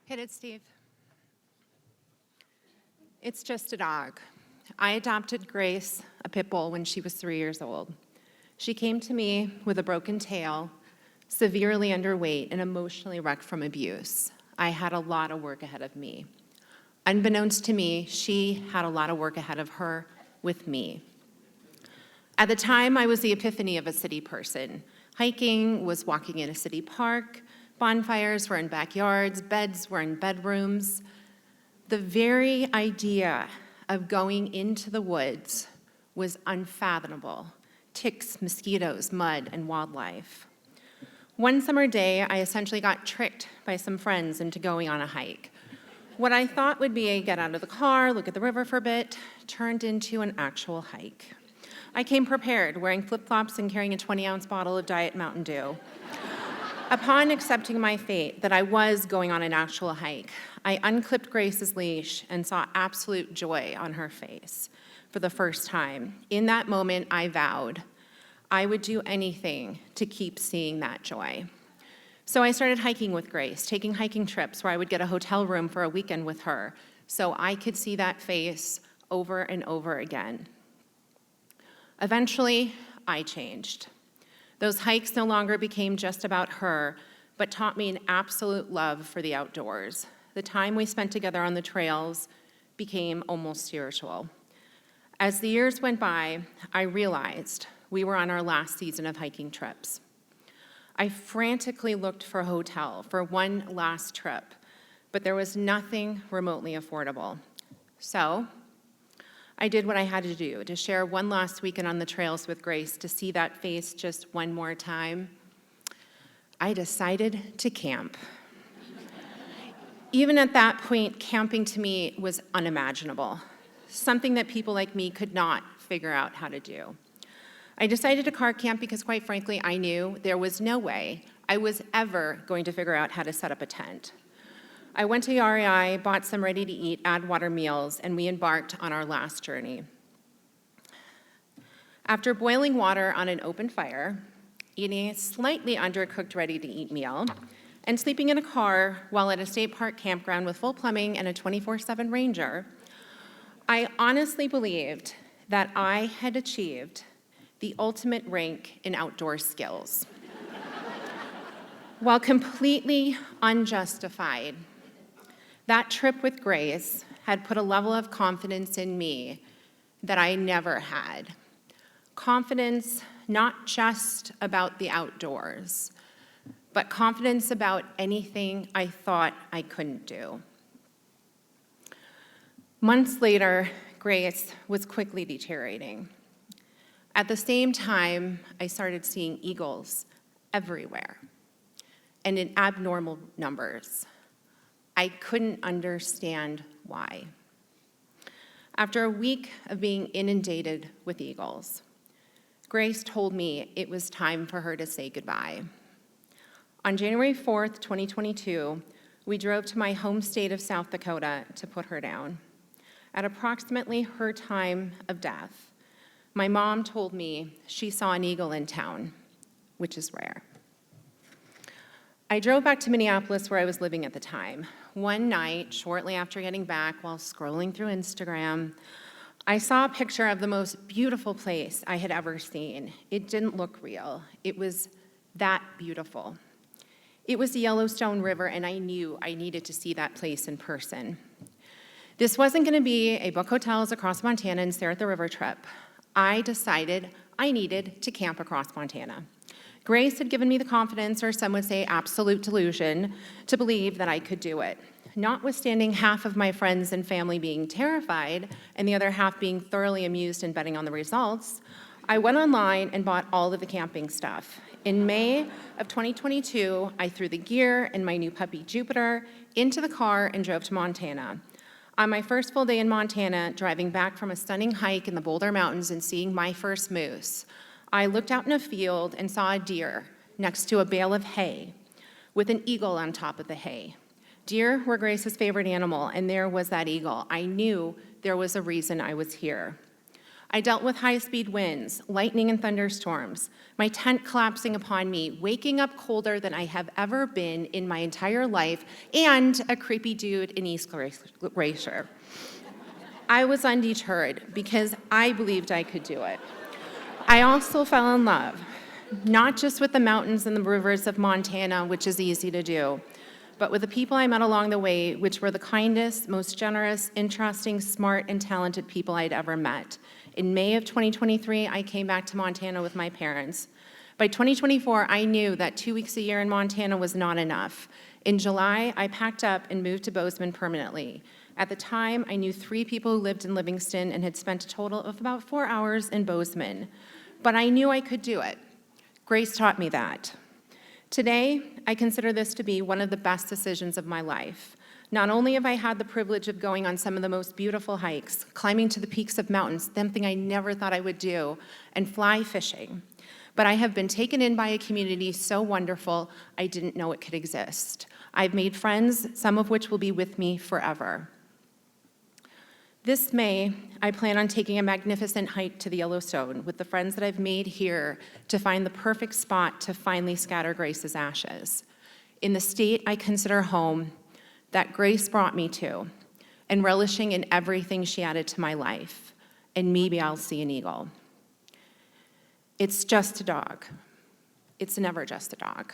Hit it, Steve. It's just a dog. I adopted Grace, a pit bull, when she was 3 years old. She came to me with a broken tail, severely underweight, and emotionally wrecked from abuse. I had a lot of work ahead of me. Unbeknownst to me, she had a lot of work ahead of her with me. At the time, I was the epiphany of a city person. Hiking was walking in a city park, bonfires were in backyards, beds were in bedrooms. The very idea of going into the woods was unfathomable. Ticks, mosquitoes, mud, and wildlife. One summer day, I essentially got tricked by some friends into going on a hike. What I thought would be a get out of the car, look at the river for a bit, turned into an actual hike. I came prepared, wearing flip-flops and carrying a 20-ounce bottle of Diet Mountain Dew. Upon accepting my fate that I was going on an actual hike, I unclipped Grace's leash and saw absolute joy on her face for the first time. In that moment, I vowed I would do anything to keep seeing that joy. So I started hiking with Grace, taking hiking trips where I would get a hotel room for a weekend with her so I could see that face over and over again. Eventually, I changed. Those hikes no longer became just about her, but taught me an absolute love for the outdoors. The time we spent together on the trails became almost spiritual. As the years went by, I realized we were on our last season of hiking trips. I frantically looked for a hotel for one last trip, but there was nothing remotely affordable. So I did what I had to do to share one last weekend on the trails with Grace to see that face just one more time. I decided to camp. Even at that point, camping to me was unimaginable, something that people like me could not figure out how to do. I decided to car camp because, quite frankly, I knew there was no way I was ever going to figure out how to set up a tent. I went to REI, bought some ready-to-eat, add-water meals, and we embarked on our last journey. After boiling water on an open fire, eating a slightly undercooked ready-to-eat meal, and sleeping in a car while at a state park campground with full plumbing and a 24/7 ranger, I honestly believed that I had achieved the ultimate rank in outdoor skills. While completely unjustified, that trip with Grace had put a level of confidence in me that I never had. Confidence not just about the outdoors, but confidence about anything I thought I couldn't do. Months later, Grace was quickly deteriorating. At the same time, I started seeing eagles everywhere and in abnormal numbers. I couldn't understand why. After a week of being inundated with eagles, Grace told me it was time for her to say goodbye. On January 4th, 2022, we drove to my home state of South Dakota to put her down. At approximately her time of death, my mom told me she saw an eagle in town, which is rare. I drove back to Minneapolis where I was living at the time. One night, shortly after getting back, while scrolling through Instagram, I saw a picture of the most beautiful place I had ever seen. It didn't look real. It was that beautiful. It was the Yellowstone River, and I knew I needed to see that place in person. This wasn't going to be a book hotels across Montana and stare at the river trip. I decided I needed to camp across Montana. Grace had given me the confidence, or some would say absolute delusion, to believe that I could do it. Notwithstanding half of my friends and family being terrified and the other half being thoroughly amused and betting on the results, I went online and bought all of the camping stuff. In May of 2022, I threw the gear and my new puppy Jupiter into the car and drove to Montana. On my first full day in Montana, driving back from a stunning hike in the Boulder Mountains and seeing my first moose, I looked out in a field and saw a deer next to a bale of hay with an eagle on top of the hay. Deer were Grace's favorite animal, and there was that eagle. I knew there was a reason I was here. I dealt with high-speed winds, lightning and thunderstorms, my tent collapsing upon me, waking up colder than I have ever been in my entire life, and a creepy dude in East Glacier. I was undeterred because I believed I could do it. I also fell in love, not just with the mountains and the rivers of Montana, which is easy to do, but with the people I met along the way, which were the kindest, most generous, interesting, smart, and talented people I'd ever met. In May of 2023, I came back to Montana with my parents. By 2024, I knew that 2 weeks a year in Montana was not enough. In July, I packed up and moved to Bozeman permanently. At the time, I knew 3 people who lived in Livingston and had spent a total of about 4 hours in Bozeman. But I knew I could do it. Grace taught me that. Today, I consider this to be one of the best decisions of my life. Not only have I had the privilege of going on some of the most beautiful hikes, climbing to the peaks of mountains, something I never thought I would do, and fly fishing, but I have been taken in by a community so wonderful I didn't know it could exist. I've made friends, some of which will be with me forever. This May, I plan on taking a magnificent hike to the Yellowstone with the friends that I've made here to find the perfect spot to finally scatter Grace's ashes. In the state I consider home, that Grace brought me to, and relishing in everything she added to my life, and maybe I'll see an eagle. It's just a dog. It's never just a dog.